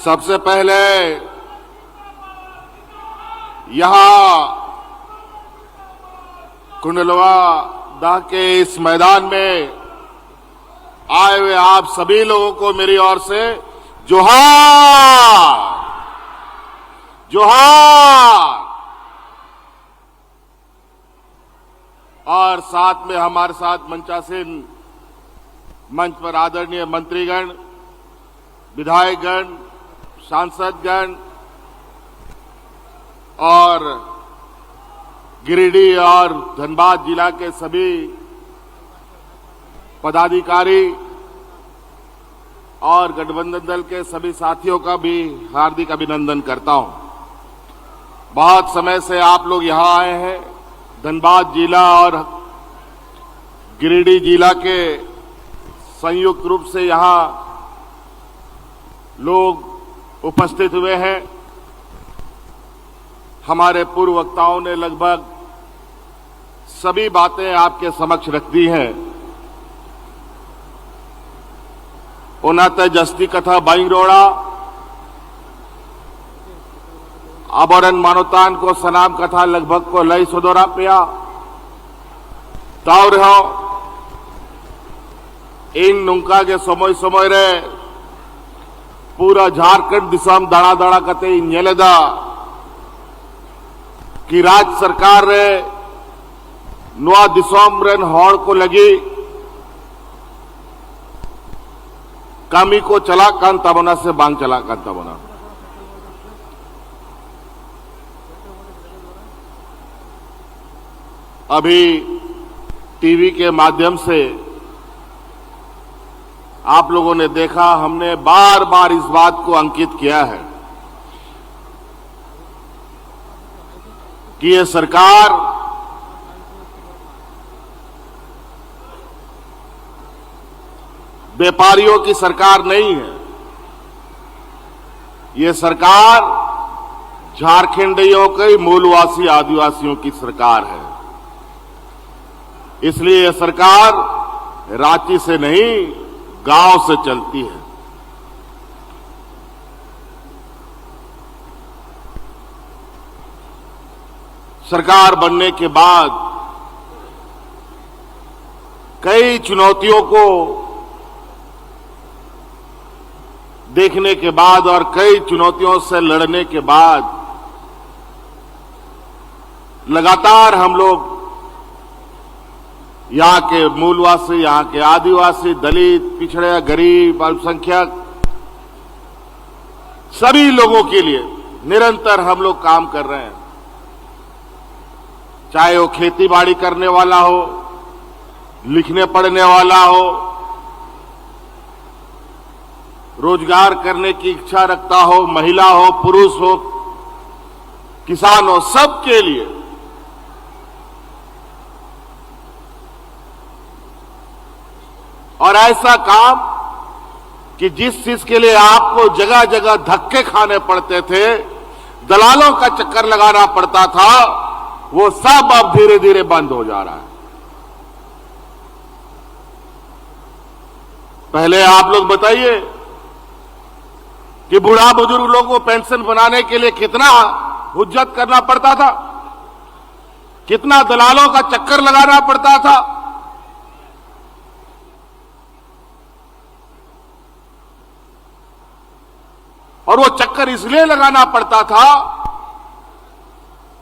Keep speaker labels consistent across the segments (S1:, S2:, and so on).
S1: सबसे पहले यहां कुंडलवा दाह के इस मैदान में आए हुए आप सभी लोगों को मेरी ओर से जोहार जोहार। और साथ में हमारे साथ मंचासीन मंच पर आदरणीय मंत्रीगण, विधायकगण, सांसदगण और गिरिडीह और धनबाद जिला के सभी पदाधिकारी और गठबंधन दल के सभी साथियों का भी हार्दिक अभिनंदन करता हूं। बहुत समय से आप लोग यहां आए हैं। धनबाद जिला और गिरिडीह जिला के संयुक्त रूप से यहां लोग उपस्थित हुए हैं। हमारे पूर्व वक्ताओं ने लगभग सभी बातें आपके समक्ष रख दी हैं। उन्नत जस्ती कथा बाई रोड़ा आबोरन मानोतान को सनाम कथा लगभग को लई सोदोरा पिया ताव रहो इन नुंका के समय समय रे पूरा झारखंड दिसम दाड़ा दाड़ा कते नेलेदा कि राज्य सरकार रे नवा दिसम रेन हॉर को लगी कामी को चला कान तबना से बांग चला कान तबना। अभी टीवी के माध्यम से आप लोगों ने देखा, हमने बार बार इस बात को अंकित किया है कि ये सरकार व्यापारियों की सरकार नहीं है। ये सरकार झारखंडियों के मूलवासी आदिवासियों की सरकार है। इसलिए यह सरकार रांची से नहीं गांव से चलती है। सरकार बनने के बाद कई चुनौतियों को देखने के बाद और कई चुनौतियों से लड़ने के बाद लगातार हम लोग यहां के मूलवासी, यहां के आदिवासी, दलित, पिछड़े, गरीब, अल्पसंख्यक सभी लोगों के लिए निरंतर हम लोग काम कर रहे हैं। चाहे वो खेती बाड़ी करने वाला हो, लिखने पढ़ने वाला हो, रोजगार करने की इच्छा रखता हो, महिला हो, पुरुष हो, किसान हो, सबके लिए और ऐसा काम कि जिस चीज के लिए आपको जगह जगह धक्के खाने पड़ते थे, दलालों का चक्कर लगाना पड़ता था, वो सब अब धीरे धीरे बंद हो जा रहा है। पहले आप लोग बताइए कि बूढ़ा बुजुर्ग लोगों को पेंशन बनाने के लिए कितना हुज्जत करना पड़ता था, कितना दलालों का चक्कर लगाना पड़ता था। और वो चक्कर इसलिए लगाना पड़ता था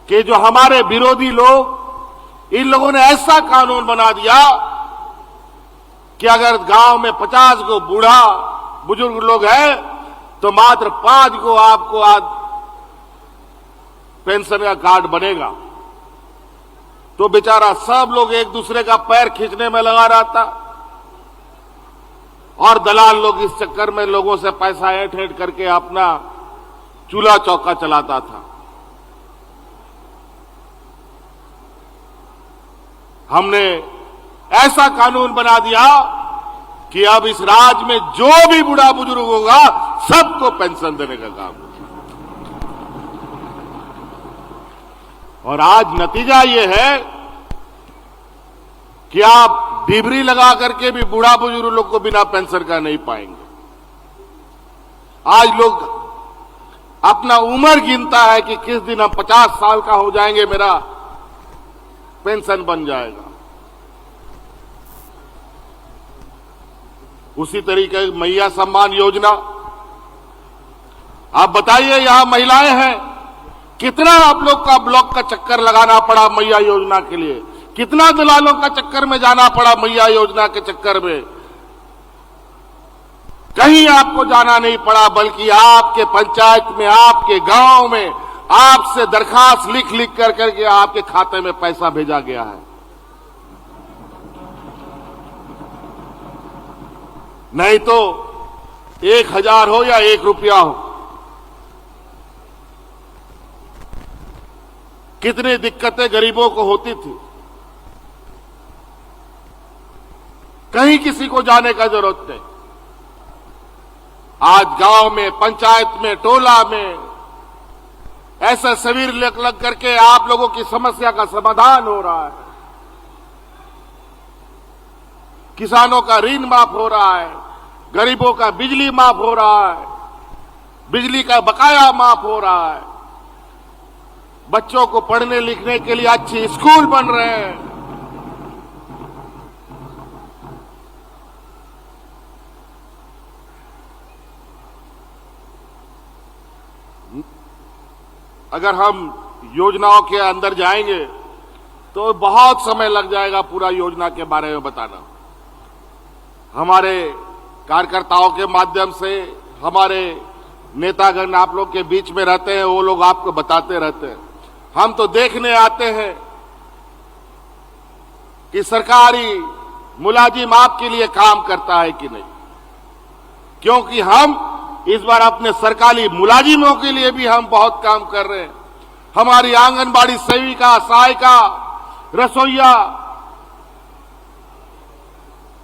S1: कि जो हमारे विरोधी लोग, इन लोगों ने ऐसा कानून बना दिया कि अगर गांव में 50 को बूढ़ा बुजुर्ग लोग हैं तो मात्र 5 को आपको आज पेंशन का कार्ड बनेगा। तो बेचारा सब लोग एक दूसरे का पैर खींचने में लगा रहता और दलाल लोग इस चक्कर में लोगों से पैसा ऐंठ ऐंठ करके अपना चूल्हा चौका चलाता था। हमने ऐसा कानून बना दिया कि अब इस राज्य में जो भी बूढ़ा बुजुर्ग होगा सबको पेंशन देने का काम। और आज नतीजा ये है कि आप डिबरी लगा करके भी बूढ़ा बुजुर्ग लोग को बिना पेंशन का नहीं पाएंगे। आज लोग अपना उम्र गिनता है कि किस दिन हम 50 साल का हो जाएंगे, मेरा पेंशन बन जाएगा। उसी तरीके मैया सम्मान योजना, आप बताइए, यहां महिलाएं हैं, कितना आप लोग का ब्लॉक का चक्कर लगाना पड़ा मैया योजना के लिए, कितना दलालों का चक्कर में जाना पड़ा मैया योजना के चक्कर में। कहीं आपको जाना नहीं पड़ा, बल्कि आपके पंचायत में, आपके गांव में आपसे दरखास्त लिख लिख कर करके आपके खाते में पैसा भेजा गया है। नहीं तो 1000 हो या 1 रुपया हो, कितनी दिक्कतें गरीबों को होती थी। कहीं किसी को जाने का जरूरत नहीं। आज गांव में, पंचायत में, टोला में ऐसा शिविर लग करके आप लोगों की समस्या का समाधान हो रहा है। किसानों का ऋण माफ हो रहा है, गरीबों का बिजली माफ हो रहा है, बिजली का बकाया माफ हो रहा है, बच्चों को पढ़ने लिखने के लिए अच्छे स्कूल बन रहे हैं। अगर हम योजनाओं के अंदर जाएंगे तो बहुत समय लग जाएगा पूरा योजना के बारे में बताना। हमारे कार्यकर्ताओं के माध्यम से, हमारे नेतागण आप लोग के बीच में रहते हैं, वो लोग आपको बताते रहते हैं। हम तो देखने आते हैं कि सरकारी मुलाजिम आपके लिए काम करता है कि नहीं, क्योंकि हम इस बार अपने सरकारी मुलाजिमों के लिए भी हम बहुत काम कर रहे हैं। हमारी आंगनबाड़ी सेविका, सहायिका, रसोइया,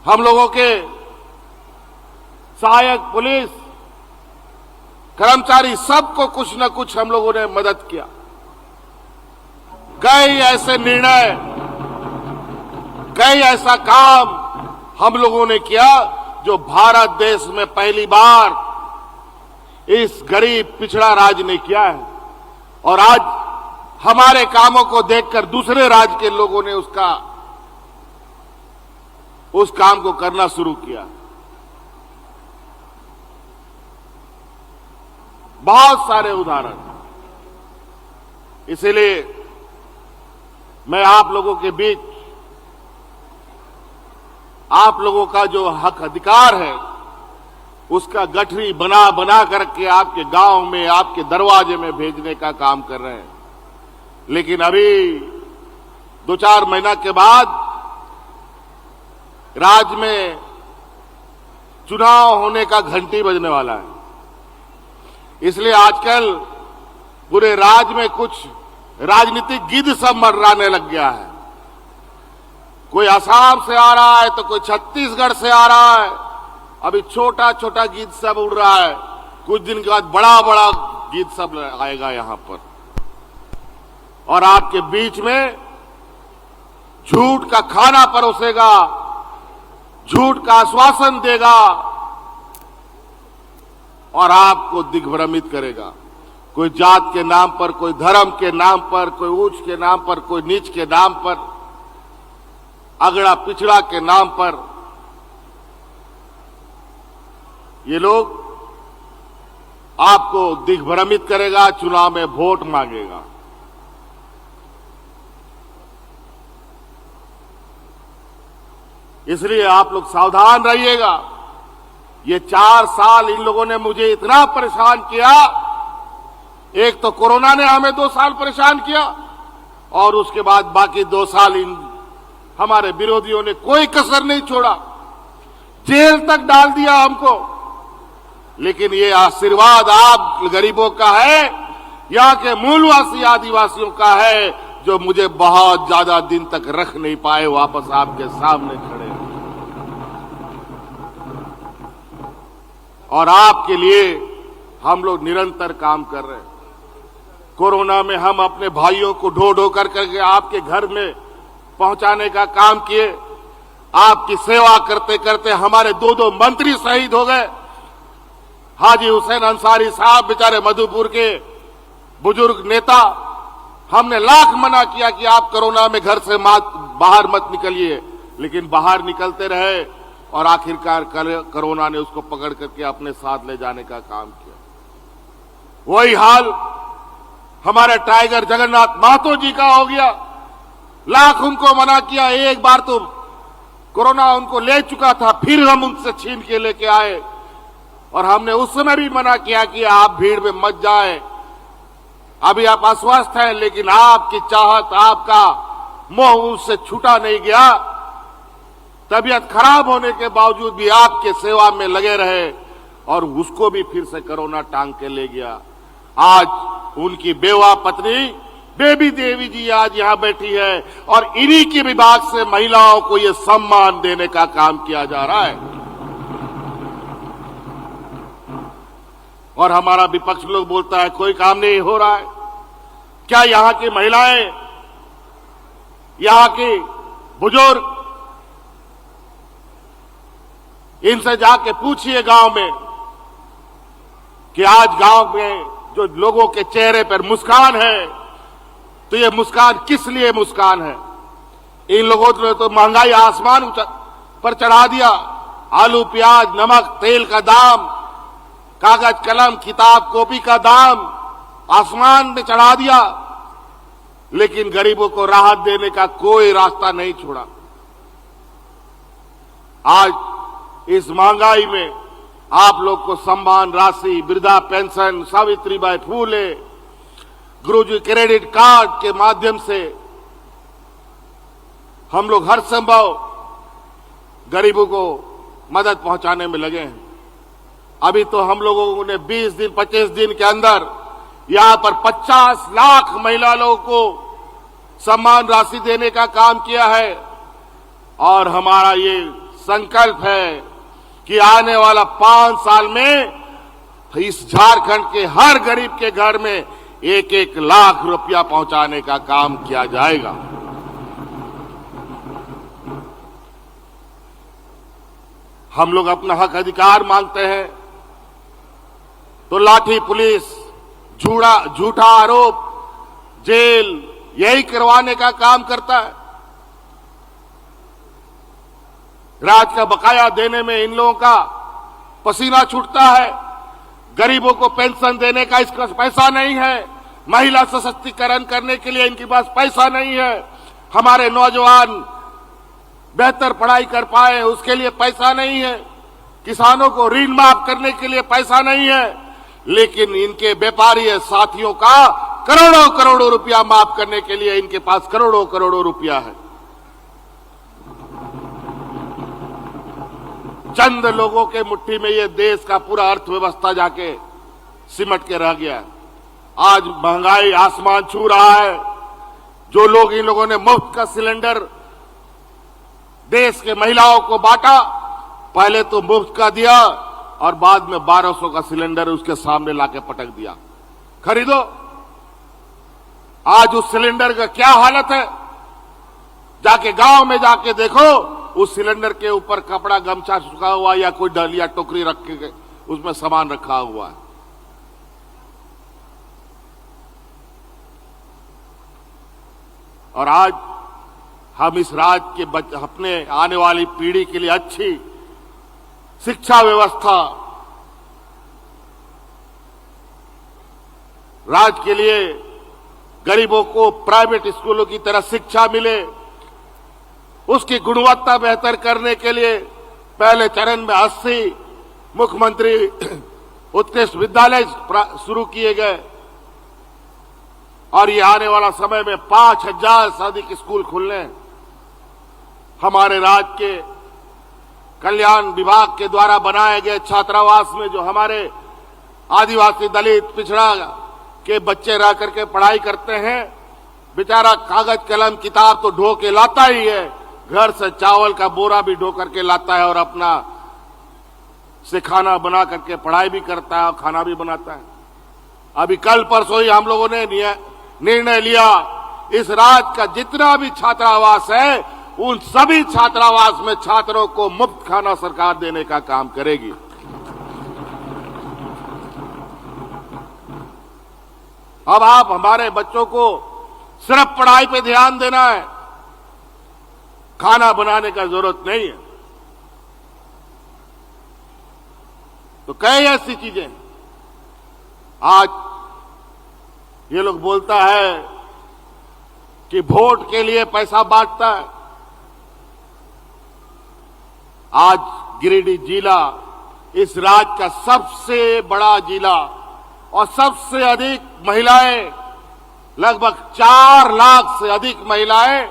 S1: हम लोगों के सहायक पुलिस कर्मचारी, सबको कुछ न कुछ हम लोगों ने मदद किया। कई ऐसे निर्णय, कई ऐसा काम हम लोगों ने किया जो भारत देश में पहली बार इस गरीब पिछड़ा राज्य ने किया है। और आज हमारे कामों को देखकर दूसरे राज्य के लोगों ने उस काम को करना शुरू किया। बहुत सारे उदाहरण। इसलिए मैं आप लोगों के बीच, आप लोगों का जो हक अधिकार है उसका गठरी बना बना करके आपके गांव में, आपके दरवाजे में भेजने का काम कर रहे हैं। लेकिन अभी 2-4 महीना के बाद राज्य में चुनाव होने का घंटी बजने वाला है। इसलिए आजकल पूरे राज्य में कुछ राजनीतिक गिद्ध सब मंडराने लग गया है। कोई असम से आ रहा है तो कोई छत्तीसगढ़ से आ रहा है। अभी छोटा छोटा गिद्ध सब उड़ रहा है, कुछ दिन के बाद बड़ा बड़ा गिद्ध सब आएगा यहां पर, और आपके बीच में झूठ का खाना परोसेगा, झूठ का आश्वासन देगा और आपको दिग्भ्रमित करेगा। कोई जात के नाम पर, कोई धर्म के नाम पर, कोई ऊंच के नाम पर, कोई नीच के नाम पर, अगड़ा पिछड़ा के नाम पर ये लोग आपको दिग्भ्रमित करेगा, चुनाव में वोट मांगेगा। इसलिए आप लोग सावधान रहिएगा। ये 4 साल इन लोगों ने मुझे इतना परेशान किया। एक तो कोरोना ने हमें 2 साल परेशान किया, और उसके बाद बाकी 2 साल इन हमारे विरोधियों ने कोई कसर नहीं छोड़ा, जेल तक डाल दिया हमको। लेकिन ये आशीर्वाद आप गरीबों का है, यहाँ के मूलवासी आदिवासियों का है, जो मुझे बहुत ज्यादा दिन तक रख नहीं पाए, वापस आपके सामने खड़े हैं। और आपके लिए हम लोग निरंतर काम कर रहे हैं। कोरोना में हम अपने भाइयों को ढो ढो करके आपके घर में पहुंचाने का काम किए। आपकी सेवा करते करते हमारे 2-2 मंत्री शहीद हो गए। हाजी हुसैन अंसारी साहब बेचारे मधुपुर के बुजुर्ग नेता, हमने लाख मना किया कि आप कोरोना में घर से बाहर मत निकलिए, लेकिन बाहर निकलते रहे और आखिरकार कोरोना ने उसको पकड़ करके अपने साथ ले जाने का काम किया। वही हाल हमारे टाइगर जगन्नाथ महतो जी का हो गया। लाख उनको मना किया, एक बार तो कोरोना उनको ले चुका था, फिर हम उनसे छीन के लेके आए और हमने उस समय भी मना किया कि आप भीड़ में मत जाए, अभी आप अस्वस्थ हैं, लेकिन आपकी चाहत, आपका मोह उससे छूटा नहीं गया। तबीयत खराब होने के बावजूद भी आपके सेवा में लगे रहे और उसको भी फिर से कोरोना टांग के ले गया। आज उनकी बेवा पत्नी बेबी देवी जी आज यहां बैठी है और इन्हीं के विभाग से महिलाओं को यह सम्मान देने का काम किया जा रहा है। और हमारा विपक्ष लोग बोलता है कोई काम नहीं हो रहा है। क्या यहां की महिलाएं, यहां के बुजुर्ग, इनसे जाके पूछिए गांव में कि आज गांव में जो लोगों के चेहरे पर मुस्कान है, तो ये मुस्कान किस लिए मुस्कान है? इन लोगों ने तो महंगाई आसमान पर चढ़ा दिया। आलू, प्याज, नमक, तेल का दाम, कागज, कलम, किताब, कॉपी का दाम आसमान में चढ़ा दिया, लेकिन गरीबों को राहत देने का कोई रास्ता नहीं छोड़ा। आज इस महंगाई में आप लोग को सम्मान राशि, वृद्धा पेंशन, सावित्रीबाई फूले, गुरुजी क्रेडिट कार्ड के माध्यम से हम लोग हर संभव गरीबों को मदद पहुंचाने में लगे हैं। अभी तो हम लोगों ने 20 दिन 25 दिन के अंदर यहां पर 50 लाख महिला लोगों को सम्मान राशि देने का काम किया है और हमारा ये संकल्प है कि आने वाला 5 साल में इस झारखंड के हर गरीब के घर में 1-1 लाख रुपया पहुंचाने का काम किया जाएगा। हम लोग अपना हक अधिकार मांगते हैं तो लाठी, पुलिस, झूठा आरोप, जेल, यही करवाने का काम करता है। राज का बकाया देने में इन लोगों का पसीना छूटता है। गरीबों को पेंशन देने का इसका पैसा नहीं है। महिला सशक्तिकरण करने के लिए इनके पास पैसा नहीं है। हमारे नौजवान बेहतर पढ़ाई कर पाए उसके लिए पैसा नहीं है। किसानों को ऋण माफ करने के लिए पैसा नहीं है, लेकिन इनके व्यापारी साथियों का करोड़ों करोड़ों रुपया माफ करने के लिए इनके पास करोड़ों करोड़ों रुपया है। चंद लोगों के मुट्ठी में ये देश का पूरा अर्थव्यवस्था जाके सिमट के रह गया। आज महंगाई आसमान छू रहा है। जो लोग इन लोगों ने मुफ्त का सिलेंडर देश के महिलाओं को बांटा, पहले तो मुफ्त का दिया और बाद में 1200 का सिलेंडर उसके सामने लाके पटक दिया, खरीदो। आज उस सिलेंडर का क्या हालत है, जाके गांव में जाके देखो, उस सिलेंडर के ऊपर कपड़ा, गमछा सूखा हुआ या कोई डलिया टोकरी रख के उसमें सामान रखा हुआ है। और आज हम इस राज्य के अपने आने वाली पीढ़ी के लिए अच्छी शिक्षा व्यवस्था, राज्य के लिए गरीबों को प्राइवेट स्कूलों की तरह शिक्षा मिले, उसकी गुणवत्ता बेहतर करने के लिए पहले चरण में 80 मुख्यमंत्री उत्कृष्ट विद्यालय शुरू किए गए और ये आने वाला समय में 5000 से अधिक स्कूल खुलने। हमारे राज्य के कल्याण विभाग के द्वारा बनाए गए छात्रावास में जो हमारे आदिवासी, दलित, पिछड़ा के बच्चे रह करके पढ़ाई करते हैं, बेचारा कागज, कलम, किताब तो ढो के लाता ही है, घर से चावल का बोरा भी ढो करके लाता है और अपना से खाना बना करके पढ़ाई भी करता है और खाना भी बनाता है। अभी कल परसों ही हम लोगों ने निर्णय लिया, इस राज्य का जितना भी छात्रावास है उन सभी छात्रावास में छात्रों को मुफ्त खाना सरकार देने का काम करेगी। अब आप हमारे बच्चों को सिर्फ पढ़ाई पे ध्यान देना है, खाना बनाने का जरूरत नहीं है। तो कई ऐसी चीजें आज ये लोग बोलता है कि वोट के लिए पैसा बांटता है। आज गिरिडीह जिला इस राज्य का सबसे बड़ा जिला और सबसे अधिक महिलाएं, लगभग 4 लाख से अधिक महिलाएं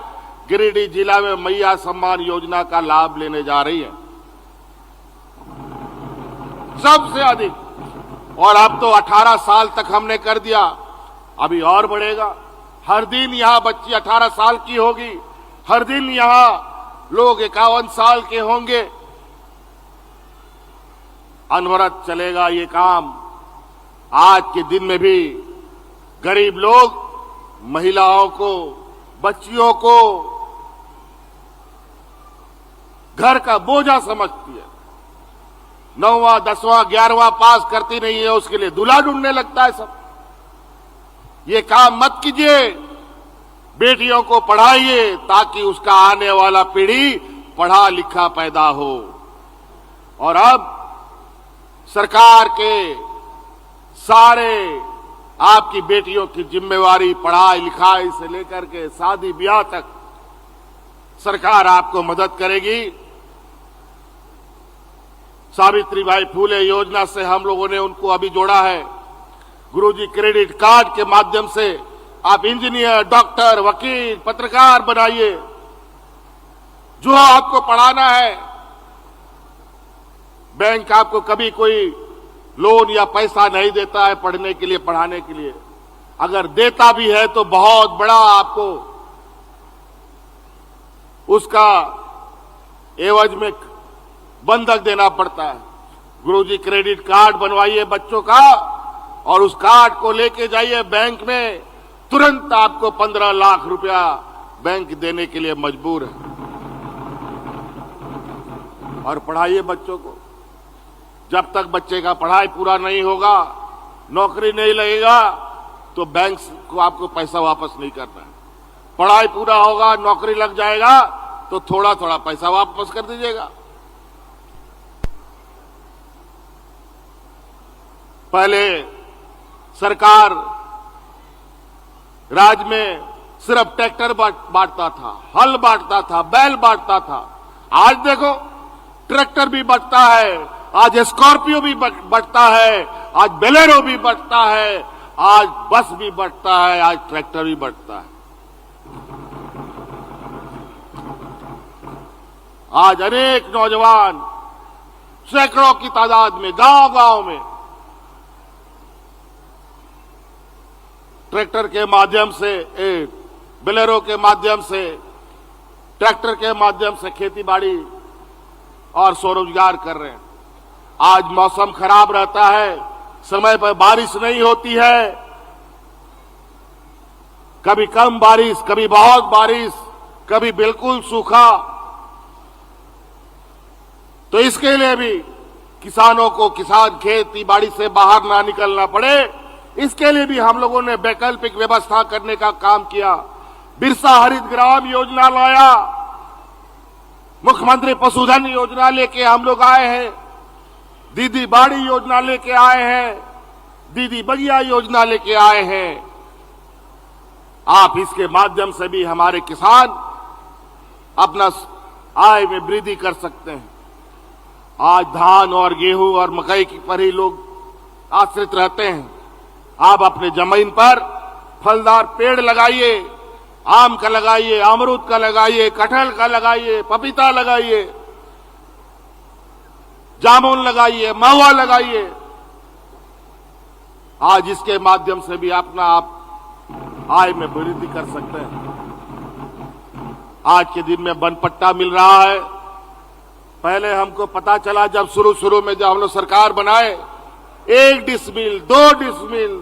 S1: गिरिडीह जिला में मैया सम्मान योजना का लाभ लेने जा रही है, सबसे अधिक। और अब तो 18 साल तक हमने कर दिया, अभी और बढ़ेगा। हर दिन यहां बच्ची 18 साल की होगी, हर दिन यहां लोग 51 साल के होंगे। अनवरत चलेगा ये काम। आज के दिन में भी गरीब लोग महिलाओं को, बच्चियों को घर का बोझा समझती है। 9वां, 10वां, 11वां पास करती नहीं है, उसके लिए दूल्हा ढूंढने लगता है सब। ये काम मत कीजिए। बेटियों को पढ़ाइए ताकि उसका आने वाला पीढ़ी पढ़ा लिखा पैदा हो। और अब सरकार के सारे आपकी बेटियों की जिम्मेवारी पढ़ाई लिखाई से लेकर के शादी ब्याह तक सरकार आपको मदद करेगी। सावित्रीबाई फूले योजना से हम लोगों ने उनको अभी जोड़ा है। गुरुजी क्रेडिट कार्ड के माध्यम से आप इंजीनियर, डॉक्टर, वकील, पत्रकार बनाइए। जो आपको पढ़ाना है, बैंक आपको कभी कोई लोन या पैसा नहीं देता है पढ़ने के लिए, पढ़ाने के लिए। अगर देता भी है तो बहुत बड़ा आपको उसका एवज में बंधक देना पड़ता है। गुरुजी क्रेडिट कार्ड बनवाइए बच्चों का और उस कार्ड को लेके जाइए बैंक में, तुरंत आपको 15 लाख रुपया बैंक देने के लिए मजबूर है। और पढ़ाइए बच्चों को। जब तक बच्चे का पढ़ाई पूरा नहीं होगा, नौकरी नहीं लगेगा, तो बैंक को आपको पैसा वापस नहीं करना है। पढ़ाई पूरा होगा, नौकरी लग जाएगा, तो थोड़ा थोड़ा पैसा वापस कर दीजिएगा। पहले सरकार राज्य में सिर्फ ट्रैक्टर बांटता था, हल बांटता था, बैल बांटता था। आज देखो ट्रैक्टर भी बांटता है, आज स्कॉर्पियो भी बांटता है, आज बोलेरो भी बांटता है, आज बस भी बांटता है, आज ट्रैक्टर भी बांटता है। आज अनेक नौजवान सैकड़ों की तादाद में गांव-गांव में ट्रैक्टर के माध्यम से, बोलेरो के माध्यम से, ट्रैक्टर के माध्यम से खेती-बाड़ी और स्वरोजगार कर रहे हैं। आज मौसम खराब रहता है, समय पर बारिश नहीं होती है, कभी कम बारिश, कभी बहुत बारिश, कभी बिल्कुल सूखा। तो इसके लिए भी किसानों को किसान खेती बाड़ी से बाहर ना निकलना पड़े, इसके लिए भी हम लोगों ने वैकल्पिक व्यवस्था करने का काम किया। बिरसा हरित ग्राम योजना लाया, मुख्यमंत्री पशुधन योजना लेके हम लोग आए हैं, दीदी बाड़ी योजना लेके आए हैं, दीदी बगिया योजना लेके आए हैं। आप इसके माध्यम से भी हमारे किसान अपना आय में वृद्धि कर सकते हैं। आज धान और गेहूं और मकई पर ही लोग आश्रित रहते हैं। आप अपने जमीन पर फलदार पेड़ लगाइए, आम का लगाइए, अमरूद का लगाइए, कटहल का लगाइए, पपीता लगाइए, जामुन लगाइए, महुआ लगाइए। आज इसके माध्यम से भी अपना आप आय में वृद्धि कर सकते हैं। आज के दिन में बनपट्टा मिल रहा है। पहले हमको पता चला जब शुरू में जब हम लोग सरकार बनाए, 1 डिसमिल, 2 डिसमिल,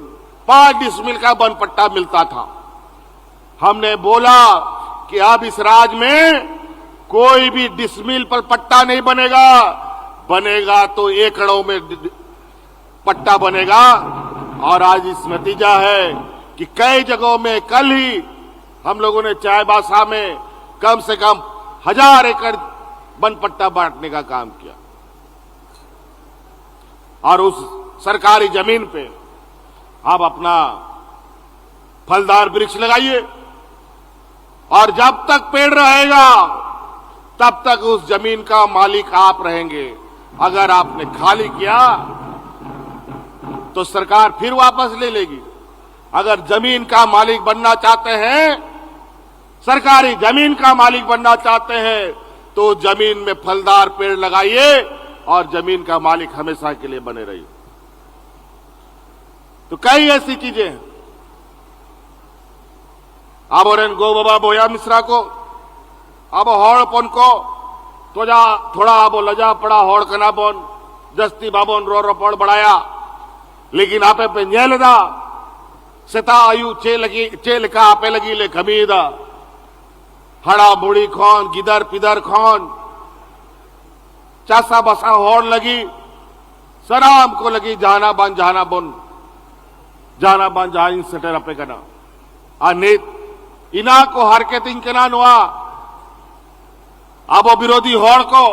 S1: 5 डिसमिल का बनपट्टा मिलता था। हमने बोला कि अब इस राज्य में कोई भी डिसमिल पर पट्टा नहीं बनेगा, बनेगा तो एकड़ों में पट्टा बनेगा। और आज इस नतीजा है कि कई जगहों में कल ही हम लोगों ने चाईबासा में कम से कम 1000 एकड़ वन पट्टा बांटने का काम किया और उस सरकारी जमीन पे आप अपना फलदार वृक्ष लगाइए और जब तक पेड़ रहेगा तब तक उस जमीन का मालिक आप रहेंगे। अगर आपने खाली किया तो सरकार फिर वापस ले लेगी। अगर जमीन का मालिक बनना चाहते हैं, सरकारी जमीन का मालिक बनना चाहते हैं, तो जमीन में फलदार पेड़ लगाइए और जमीन का मालिक हमेशा के लिए बने रहिए। तो कई ऐसी चीजें हैं। अब और गो बाबा बोया मिश्रा को अब हौड़पन को तो जा थोड़ा अब लजा पड़ा हौड़ कना बोन जस्ती बाबोन रो पड़ बढ़ाया, लेकिन आपे पे न्यायदा सेता आयु चे लिखा आपे लगी ले खमीदा हड़ा बुड़ी खोन गिदर पिदर खोन चासा बसा हौड़ लगी सराम को लगी जाना बन जाना जहां सेटर अपे कना अनित इना को हरकत इनकना नुआ अब विरोधी हौड़ को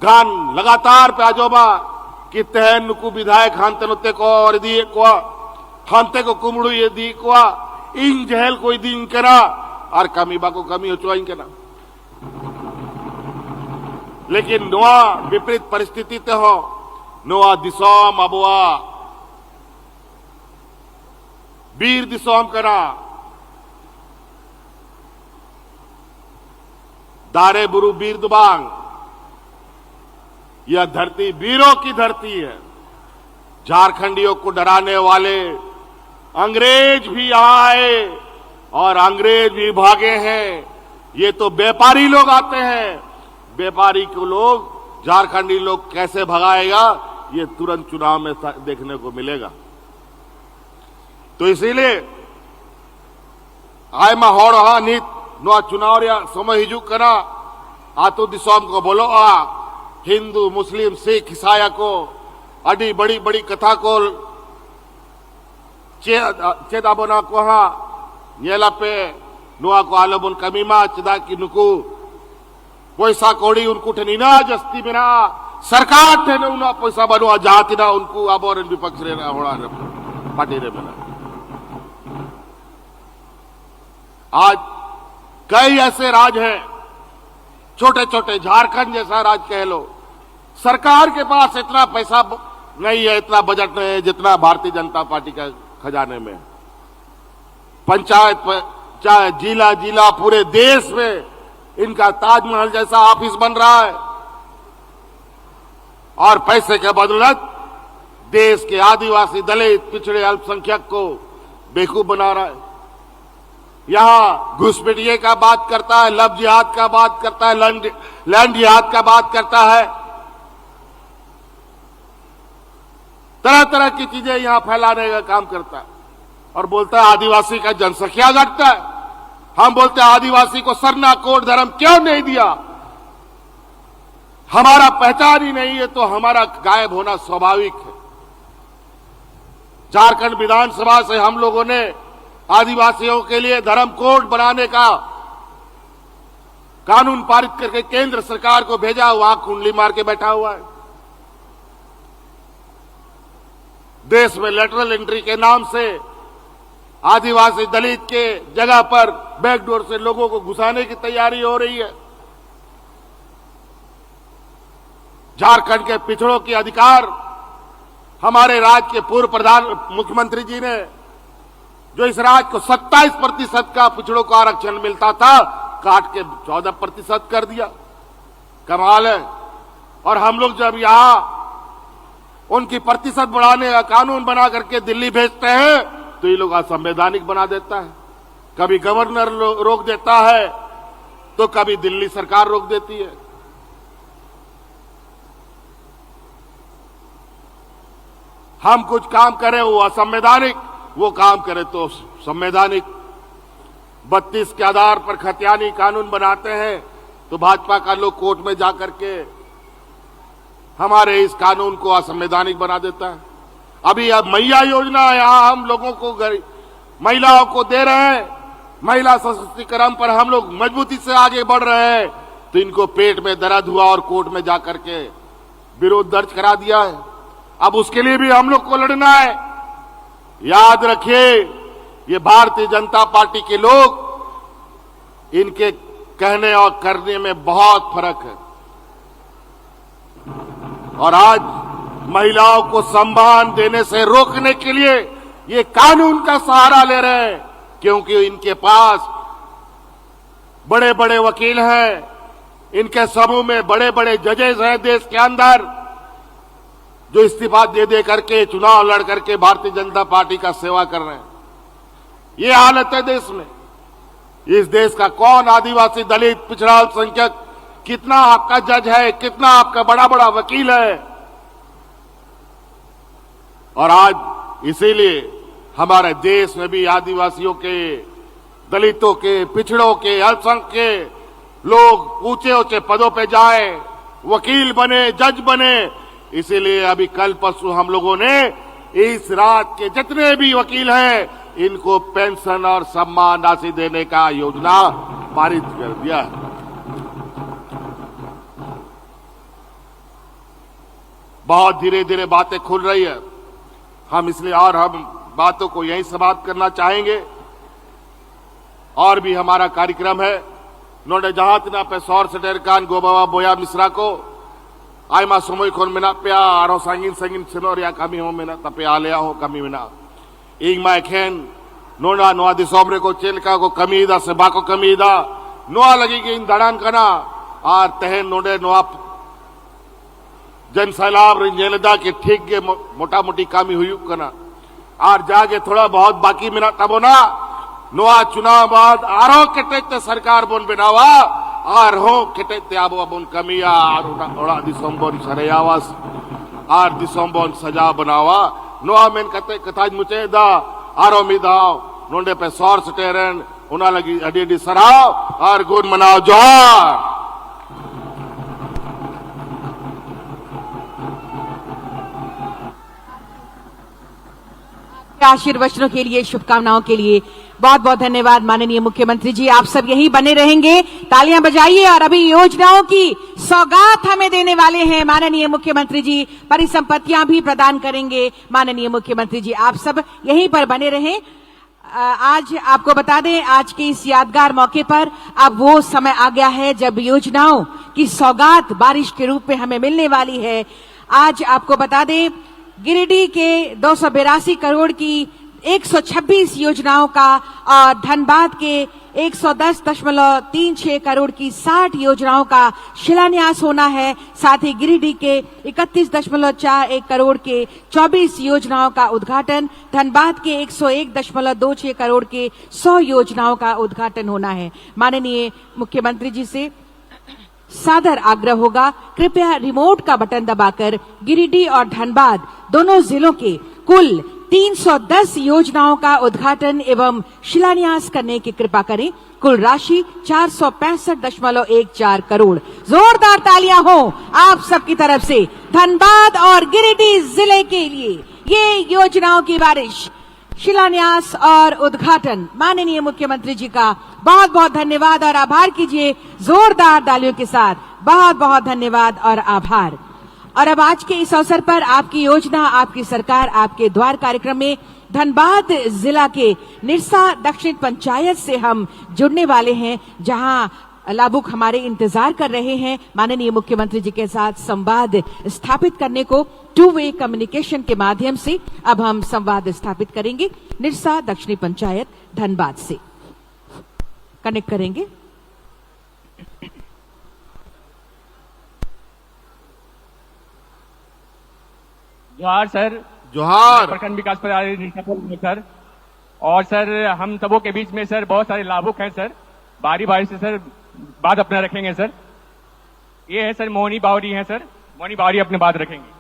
S1: गान लगातार पे आजोबा कि तहन नुकु विधायक हानते नुते को और दिए को हानते को कुमड़ू ये दी को इन जहल कोई दी इनकना और कमीबा को कमी हो चुआ इनकना। लेकिन नुआ विपरीत परिस्थिति ते हो नुआ दिसोम अबुआ वीर दिसोम करा दारे बुरु वीर दुबांग, यह धरती वीरों की धरती है। झारखंडियों को डराने वाले अंग्रेज भी आए और अंग्रेज भी भागे हैं। ये तो व्यापारी लोग आते हैं, व्यापारी को लोग झारखंडी लोग कैसे भगाएगा ये तुरंत चुनाव में देखने को मिलेगा। तो इसीलिए आय मा हौड़ हा नीत नुआ चुनाव रे समय हिजुक कना आतो दिसोम को बोलो हिंदू मुस्लिम सिख ईसाया को अड़ी बड़ी बड़ी कथा को चेदा बोना को नेला पे नुआ को आलोबन कमीमा चेदा की नुकु पैसा कौड़ी उनको ठनीना जस्ती बिना सरकार थे उना पैसा बनुआ जाती ना उनको अब और विपक्ष रे होड़ा पार्टी रे बना। आज कई ऐसे राज हैं, छोटे छोटे झारखंड जैसा राज कह लो, सरकार के पास इतना पैसा नहीं है, इतना बजट नहीं है जितना भारतीय जनता पार्टी का खजाने में। पंचायत चाहे जिला जिला पूरे देश में इनका ताजमहल जैसा ऑफिस बन रहा है और पैसे के बदौलत देश के आदिवासी दलित पिछड़े अल्पसंख्यक को बेवकूफ बना रहा है। यहां घुसपैठिये का बात करता है, लव जिहाद का बात करता है, लैंड जिहाद का बात करता है, तरह तरह की चीजें यहां फैलाने का काम करता है और बोलता है आदिवासी का जनसंख्या घटता है। हम बोलते हैं आदिवासी को सरना कोड धर्म क्यों नहीं दिया? हमारा पहचान ही नहीं है तो हमारा गायब होना स्वाभाविक है। झारखंड विधानसभा से हम लोगों ने आदिवासियों के लिए धर्म कोड बनाने का कानून पारित करके केंद्र सरकार को भेजा, वहां कुंडली मार के बैठा हुआ है। देश में लेटरल एंट्री के नाम से आदिवासी दलित के जगह पर बैकडोर से लोगों को घुसाने की तैयारी हो रही है। झारखंड के पिछड़ों के अधिकार हमारे राज्य के पूर्व प्रधान मुख्यमंत्री जी ने, जो इस राज्य को 27% का पिछड़ों को आरक्षण मिलता था, काट के 14% कर दिया। कमाल है। और हम लोग जब यहां उनकी प्रतिशत बढ़ाने का कानून बना करके दिल्ली भेजते हैं तो ये लोग असंवैधानिक बना देता है। कभी गवर्नर रोक देता है तो कभी दिल्ली सरकार रोक देती है। हम कुछ काम करें वो असंवैधानिक, वो काम करे तो संवैधानिक। 32 के आधार पर खतियानी कानून बनाते हैं तो भाजपा का लोग कोर्ट में जाकर के हमारे इस कानून को असंवैधानिक बना देता है। अभी अब मैया योजना यहाँ हम लोगों को महिलाओं को दे रहे हैं। महिला सशक्तिकरण पर हम लोग मजबूती से आगे बढ़ रहे हैं। तो इनको पेट में दर्द हुआ और कोर्ट में जाकर के विरोध दर्ज करा दिया है। अब उसके लिए भी हम लोग को लड़ना है। याद रखिए, ये भारतीय जनता पार्टी के लोग, इनके कहने और करने में बहुत फर्क है। और आज महिलाओं को सम्मान देने से रोकने के लिए ये कानून का सहारा ले रहे हैं, क्योंकि इनके पास बड़े बड़े वकील हैं, इनके समूह में बड़े बड़े जजेस हैं देश के अंदर, जो इस्तीफा दे दे करके चुनाव लड़ करके भारतीय जनता पार्टी का सेवा कर रहे हैं। ये हालत है देश में। इस देश का कौन आदिवासी, दलित, पिछड़ा, अल्पसंख्यक, कितना आपका जज है, कितना आपका बड़ा बड़ा वकील है। और आज इसीलिए हमारे देश में भी आदिवासियों के, दलितों के, पिछड़ों के, अल्पसंख्यक के लोग ऊंचे ऊंचे पदों पे जाए, वकील बने, जज बने। इसीलिए अभी कल परसों हम लोगों ने इस रात के जितने भी वकील हैं, इनको पेंशन और सम्मान राशि देने का योजना पारित कर दिया है। बहुत धीरे धीरे बातें खुल रही है। हम इसलिए और हम बातों को यहीं समाप्त करना चाहेंगे। और भी हमारा कार्यक्रम है। नोडे जहां पे सौर सटेर कान गोबाबा बोया मिश्रा को आयमा समय खोन मेना पे आरो सांगिन सांगिन सेनोर या कमी हो मेना तपे आलिया हो कमी मेना ing ma eken नोडा नोआ दिसोमरे को चेलका को कमी दा सेबा को कमी दा नोआ लगी कि इन दड़ान कना और तहन नोडे नोआ जन सैलाब रिंजेलदा के ठीक के मोटा मोटी कामी हुई कना और जाके थोड़ा बहुत बाकी मेना तबो ना नोआ चुनाव बाद आरो केटे सरकार बोन बनावा और हो केटे आबो बोन कमिया और ओड़ा दिसोमबोन सरेयावास और दिसोमबोन सजा बनावा नोआ मेन कते कताज मुचे दा आरो मिदाव नोंडे पे सौर सटेरन उना लगी अडी सराव और गुण मनाओ जोहार।
S2: आशीर्वचनों के लिए, शुभकामनाओं के लिए बहुत बहुत धन्यवाद माननीय मुख्यमंत्री जी। आप सब यहीं बने रहेंगे, तालियां बजाइए। और अभी योजनाओं की सौगात हमें देने वाले हैं माननीय मुख्यमंत्री जी, परिसंपत्तियां भी प्रदान करेंगे माननीय मुख्यमंत्री जी। आप सब यहीं पर बने रहें। आज आपको बता दें, आज के इस यादगार मौके पर अब वो समय आ गया है जब योजनाओं की सौगात बारिश के रूप में हमें मिलने वाली है। आज आपको बता दें, गिरिडीह के 282 करोड़ की 126 योजनाओं का और धनबाद के 110.36 करोड़ की 60 योजनाओं का शिलान्यास होना है। साथ ही गिरिडीह के 31.41 करोड़ के 24 योजनाओं का उद्घाटन, धनबाद के 101.26 करोड़ के 100 योजनाओं का उद्घाटन होना है। माननीय मुख्यमंत्री जी से सादर आग्रह होगा, कृपया रिमोट का बटन दबाकर गिरिडीह और धनबाद दोनों जिलों के कुल 310 योजनाओं का उद्घाटन एवं शिलान्यास करने की कृपा करें। कुल राशि 465.14 करोड़। जोरदार तालियां हो आप सबकी तरफ से धनबाद और गिरिडीह जिले के लिए। ये योजनाओं की बारिश, शिलान्यास और उद्घाटन माननीय मुख्यमंत्री जी का बहुत बहुत धन्यवाद और आभार कीजिए जोरदार तालियों के साथ। बहुत बहुत धन्यवाद और आभार। और अब आज के इस अवसर पर आपकी योजना, आपकी सरकार, आपके द्वार कार्यक्रम में धनबाद जिला के निरसा दक्षिण पंचायत से हम जुड़ने वाले हैं, जहां लाभुक हमारे इंतजार कर रहे हैं माननीय मुख्यमंत्री जी के साथ संवाद स्थापित करने को। 2-वे कम्युनिकेशन के माध्यम से अब हम संवाद स्थापित करेंगे। निरसा दक्षिणी पंचायत धनबाद से कनेक्ट करेंगे।
S3: जोहार सर।
S1: जोहार।
S3: प्रखंड विकास पदाधिकारी सर। और सर हम सबों के बीच में सर बहुत सारे लाभुक हैं सर, बारी बारी से सर बात अपना रखेंगे सर। ये है सर मोहनी बावरी हैं सर, मोहनी बावरी अपने बात रखेंगे।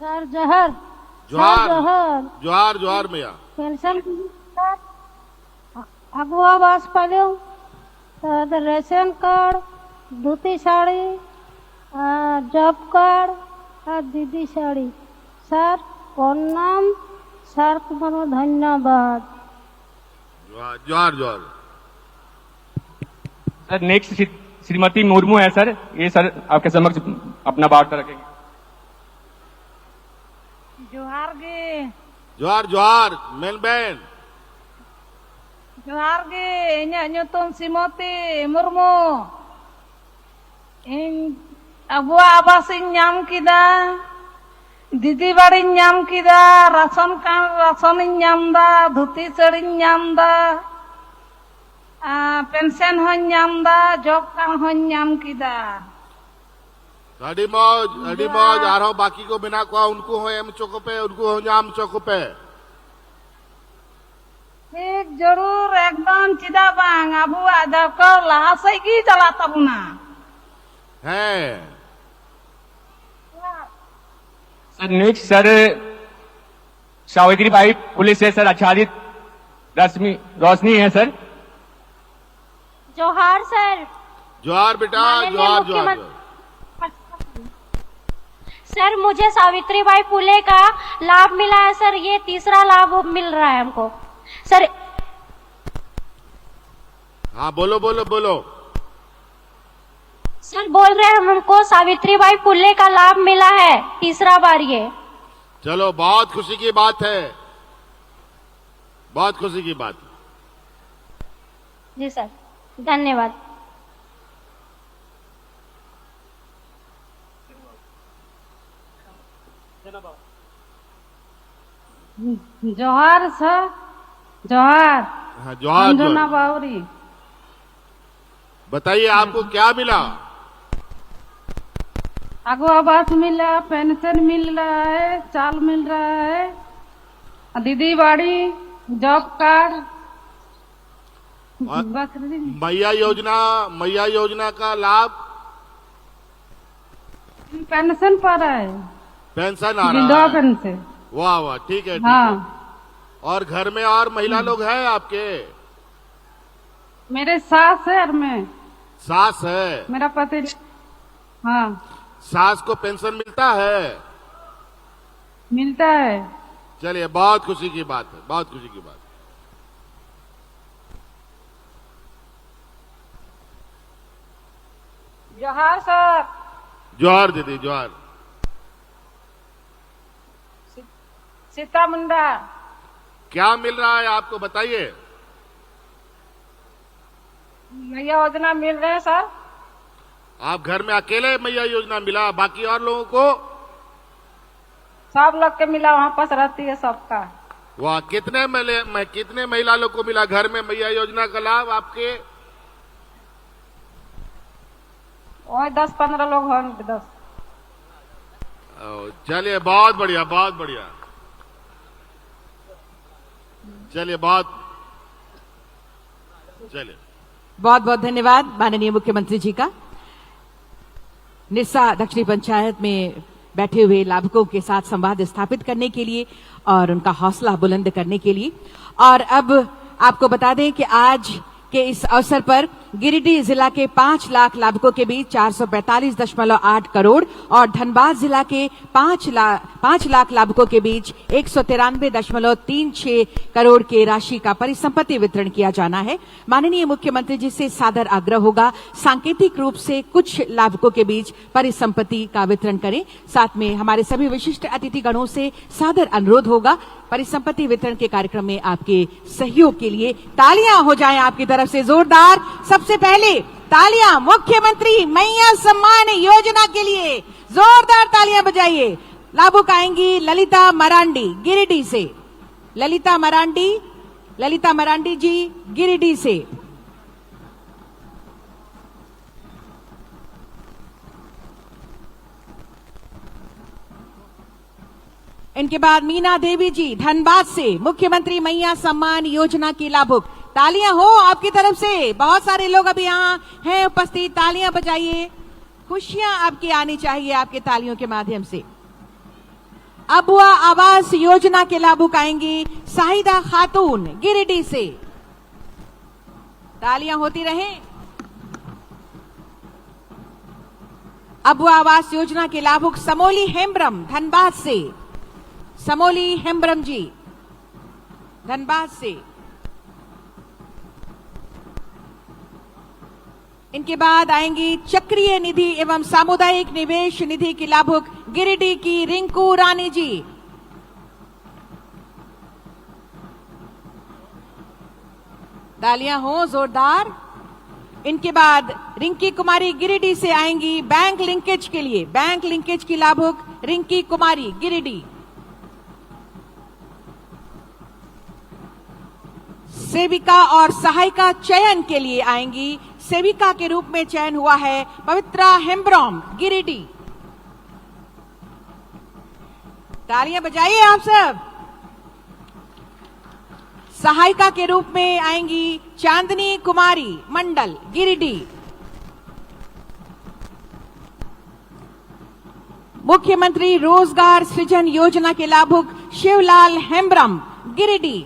S4: सर जोहार।
S1: जोहार
S4: जोहार
S1: जोहार जोहार मैया।
S4: पेंशन अगुआ आवास पालो, रेशन कार्ड, धोती साड़ी, जॉब कार्ड, আর দিদি শাড়ি স্যার প্রণাম স্যার তোমার ধন্যবাদ
S1: जोहार जोहार जोहार।
S3: सर नेक्स्ट श्रीमती मुर्मू है सर, ये सर आपके समक्ष अपना वार्ता रखेंगे।
S4: जोहार गे
S1: जोहार जोहार मेन बहन।
S4: जोहार गे इᱧᱟᱹᱜ ᱧᱩᱛᱩᱢ শ্রীমতী মুর্মু ᱤᱧ ᱟᱵᱚᱣᱟᱜ ᱟᱵᱟᱥᱤᱧ ᱧᱟᱢ ᱠᱮᱫᱟ দিদি বাড়িᱧ ᱧᱟᱢ ᱠᱮᱫᱟ ᱨᱟᱥᱚᱱ ᱠᱟᱨᱰ ᱨᱟᱥᱚᱱᱤᱧ ᱧᱟᱢᱫᱟ ধুতি ᱥᱟᱹᱲᱤᱧ ᱧᱟᱢᱫᱟ পেনশন হᱧ ᱧᱟᱢᱫᱟ জব কার্ড হᱧ ᱧᱟᱢ ᱠᱮᱫᱟ
S1: अड़ी मौज आ रहा बाकी को बिना को उनको हो एम चौको पे उनको हो जाम चौको पे।
S4: ঠিক জরুর একদম চিদা বাং আবুয়াগ দরকার লাহা সেই কি চালা তাবুনা
S1: है।
S3: Sir next sir Savitri by police से सर आच्छादित रोशनी है सर।
S5: जोहार सर।
S1: जोहार बेटा
S5: माननीय
S1: जोहार जोहार।
S5: मुख्यमंत्री- सर मुझे सावित्रीबाई फुले का लाभ मिला है सर, ये तीसरा लाभ मिल रहा है हमको सर।
S1: हाँ बोलो बोलो बोलो।
S5: सर बोल रहे हैं हमको सावित्रीबाई फुले का लाभ मिला है तीसरा बार ये।
S1: चलो बहुत खुशी की बात है, बहुत खुशी की बात।
S5: जी सर धन्यवाद।
S4: जोहार सर जोहार
S1: हाँ जोहार
S4: अंजना
S1: जोहार।
S4: बावरी
S1: बताइए आपको क्या मिला?
S4: आगो आवास मिला पेंशन मिल रहा है चाल मिल रहा है दीदी बाड़ी जॉब कार्ड
S1: और
S4: बस
S1: मैया योजना का लाभ
S4: पेंशन पर है
S1: पेंशन आ
S4: विधवा
S1: रहा है।
S4: पेंशन
S1: वाह वाह ठीक है, ठीक है।
S4: हाँ
S1: और घर में और महिला लोग हैं आपके?
S4: मेरे सास है और मैं
S1: सास है।
S4: मेरा पति हाँ
S1: सास को पेंशन मिलता है?
S4: मिलता है।
S1: चलिए बहुत खुशी की बात है, बहुत खुशी की बात।
S4: जोहार सर
S1: जोहार दीदी जोहार।
S4: सीता मुंडा
S1: क्या मिल रहा है आपको बताइए?
S4: मैया योजना मिल रहे हैं सर।
S1: आप घर में अकेले मैया योजना मिला, बाकी और लोगों को?
S4: सब लोग के मिला वहाँ पास रहती है सबका।
S1: वाह कितने महिला लोग को मिला घर में मैया योजना का लाभ आपके?
S4: वही 10-15 लोग होंगे 10।
S1: चलिए बहुत बढ़िया बहुत बढ़िया। चलिए चलिए
S2: बहुत बहुत धन्यवाद माननीय मुख्यमंत्री जी का। निरसा दक्षिणी पंचायत में बैठे हुए लाभुकों के साथ संवाद स्थापित करने के लिए और उनका हौसला बुलंद करने के लिए। और अब आपको बता दें कि आज के इस अवसर पर गिरिडीह जिला के 5 लाख लाभुकों के बीच 445.8 करोड़ और धनबाद जिला के 5 लाख लाभुकों के बीच 193.36 करोड़ के राशि का परिसंपत्ति वितरण किया जाना है। माननीय मुख्यमंत्री जी से सादर आग्रह होगा सांकेतिक रूप से कुछ लाभुकों के बीच परिसंपत्ति का वितरण करें। साथ में हमारे सभी विशिष्ट अतिथिगणों से सादर अनुरोध होगा परिसंपत्ति वितरण के कार्यक्रम में आपके सहयोग के लिए तालियां हो जाएं आपकी तरफ से जोरदार। सबसे पहले तालियां मुख्यमंत्री मैया सम्मान योजना के लिए जोरदार तालियां बजाइए। लाभुक आएंगी ललिता मरांडी गिरिडीह से। ललिता मरांडी जी गिरिडीह से। इनके बाद मीना देवी जी धनबाद से मुख्यमंत्री मैया सम्मान योजना की लाभुक। तालियां हो आपकी तरफ से। बहुत सारे लोग अभी यहाँ हैं उपस्थित, तालियां बजाइए। खुशियां आपकी आनी चाहिए आपके तालियों के माध्यम से। अबुआ आवास योजना के लाभुक आएंगी साहिदा खातून गिरिडीह से। तालियां होती रहें। अबुआ आवास योजना के लाभुक समोली हेम्ब्रम धनबाद से, समोली हेम्ब्रम जी धनबाद से। इनके बाद आएंगी चक्रीय निधि एवं सामुदायिक निवेश निधि की लाभुक गिरिडीह की रिंकू रानी जी। तालियां हो जोरदार। इनके बाद रिंकी कुमारी गिरिडीह से आएंगी बैंक लिंकेज के लिए, बैंक लिंकेज की लाभुक रिंकी कुमारी गिरिडीह। सेविका और सहायिका चयन के लिए आएंगी, सेविका के रूप में चयन हुआ है पवित्रा हेम्ब्रॉम गिरिडीह। तालियां बजाइए आप सब। सहायिका के रूप में आएंगी चांदनी कुमारी मंडल गिरिडीह। मुख्यमंत्री रोजगार सृजन योजना के लाभुक शिवलाल हेम्ब्रम गिरिडीह।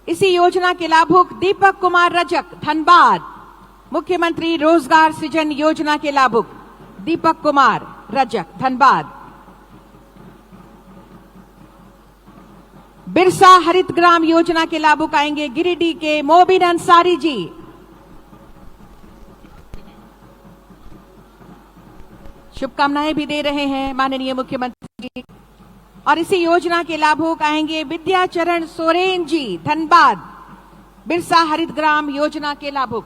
S2: इसी योजना के लाभुक दीपक कुमार रजक धनबाद। मुख्यमंत्री रोजगार सृजन योजना के लाभुक दीपक कुमार रजक धनबाद। बिरसा हरित ग्राम योजना के लाभुक आएंगे गिरिडीह के मोबिन अंसारी जी। शुभकामनाएं भी दे रहे हैं माननीय मुख्यमंत्री जी। और इसी योजना के लाभुक आएंगे विद्याचरण सोरेन जी धनबाद, बिरसा हरित ग्राम योजना के लाभुक।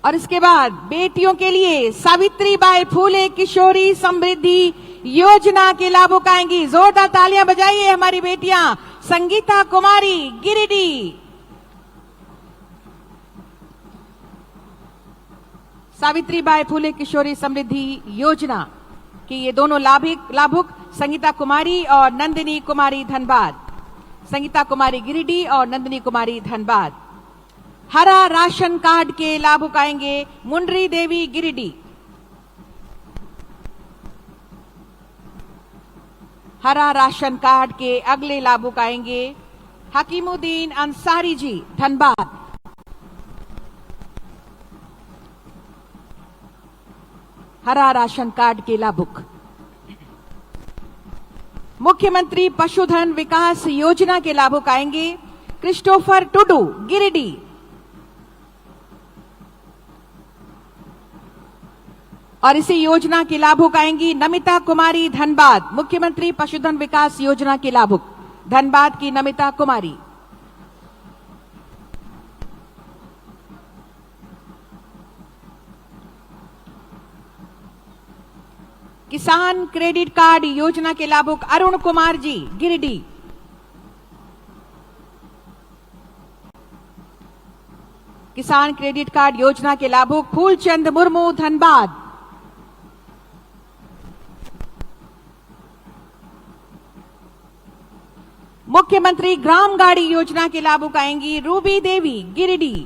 S2: और इसके बाद बेटियों के लिए सावित्रीबाई फूले किशोरी समृद्धि योजना के लाभुक आएंगी। जोरदार तालियां बजाइए हमारी बेटियां संगीता कुमारी गिरिडीह। सावित्रीबाई फूले किशोरी समृद्धि योजना की ये दोनों लाभुक संगीता कुमारी और नंदिनी कुमारी धनबाद, संगीता कुमारी गिरिडीह और नंदिनी कुमारी धनबाद। हरा राशन कार्ड के लाभुक आएंगे मुंडरी देवी गिरिडीह। हरा राशन कार्ड के अगले लाभुक आएंगे हकीमुद्दीन अंसारी जी धनबाद। हरा राशन कार्ड के लाभुक। मुख्यमंत्री पशुधन विकास योजना के लाभुक आएंगे क्रिस्टोफर टुडू गिरिडीह। और इसी योजना के लाभुक आएंगी नमिता कुमारी धनबाद। मुख्यमंत्री पशुधन विकास योजना के लाभुक धनबाद की नमिता कुमारी। किसान क्रेडिट कार्ड योजना के लाभुक अरुण कुमार जी गिरिडीह। किसान क्रेडिट कार्ड योजना के लाभुक फूलचंद मुर्मू धनबाद। मुख्यमंत्री ग्राम गाड़ी योजना के लाभुक आएंगी रूबी देवी गिरिडीह।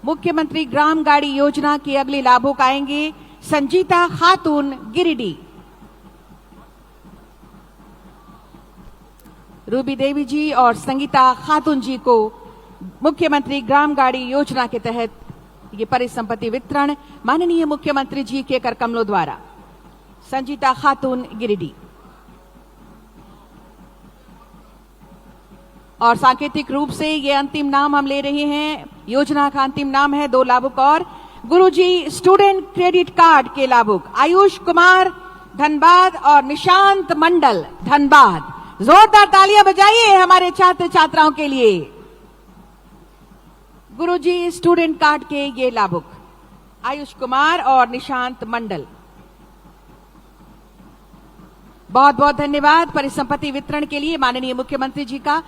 S2: मुख्यमंत्री ग्राम गाड़ी योजना के अगले लाभुक आएंगे संजीता खातून गिरिडीह। रूबी देवी जी और संगीता खातून जी को मुख्यमंत्री ग्राम गाड़ी योजना के तहत ये परिसंपत्ति वितरण माननीय मुख्यमंत्री जी के कर कमलों द्वारा। संजीता खातून गिरिडीह। और सांकेतिक रूप से ये अंतिम नाम हम ले रहे हैं। योजना का अंतिम नाम है 2 लाभुक और गुरुजी स्टूडेंट क्रेडिट कार्ड के लाभुक आयुष कुमार धनबाद और निशांत मंडल धनबाद। जोरदार तालियां बजाइए हमारे छात्र छात्राओं के लिए। गुरुजी स्टूडेंट कार्ड के ये लाभुक आयुष कुमार और निशांत मंडल। बहुत बहुत धन्यवाद परिसंपत्ति वितरण के लिए माननीय मुख्यमंत्री जी का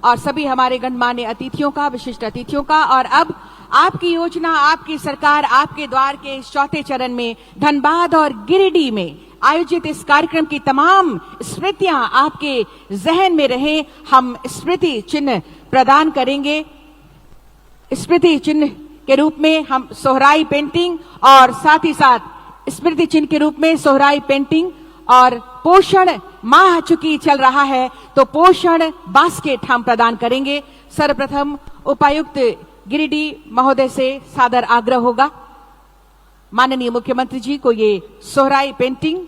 S2: और सभी हमारे गणमान्य अतिथियों का, विशिष्ट अतिथियों का। और अब आपकी योजना, आपकी सरकार, आपके द्वार के इस चौथे चरण में धनबाद और गिरिडीह में आयोजित इस कार्यक्रम की तमाम स्मृतियां आपके जहन में रहे। हम स्मृति चिन्ह प्रदान करेंगे। स्मृति चिन्ह के रूप में हम सोहराई पेंटिंग और साथ ही साथ स्मृति चिन्ह के रूप में सोहराई पेंटिंग और पोषण माह चूंकि चल रहा है तो पोषण बास्केट हम प्रदान करेंगे। सर्वप्रथम उपायुक्त गिरिडीह महोदय से सादर आग्रह होगा, माननीय मुख्यमंत्री जी को ये सोहराई पेंटिंग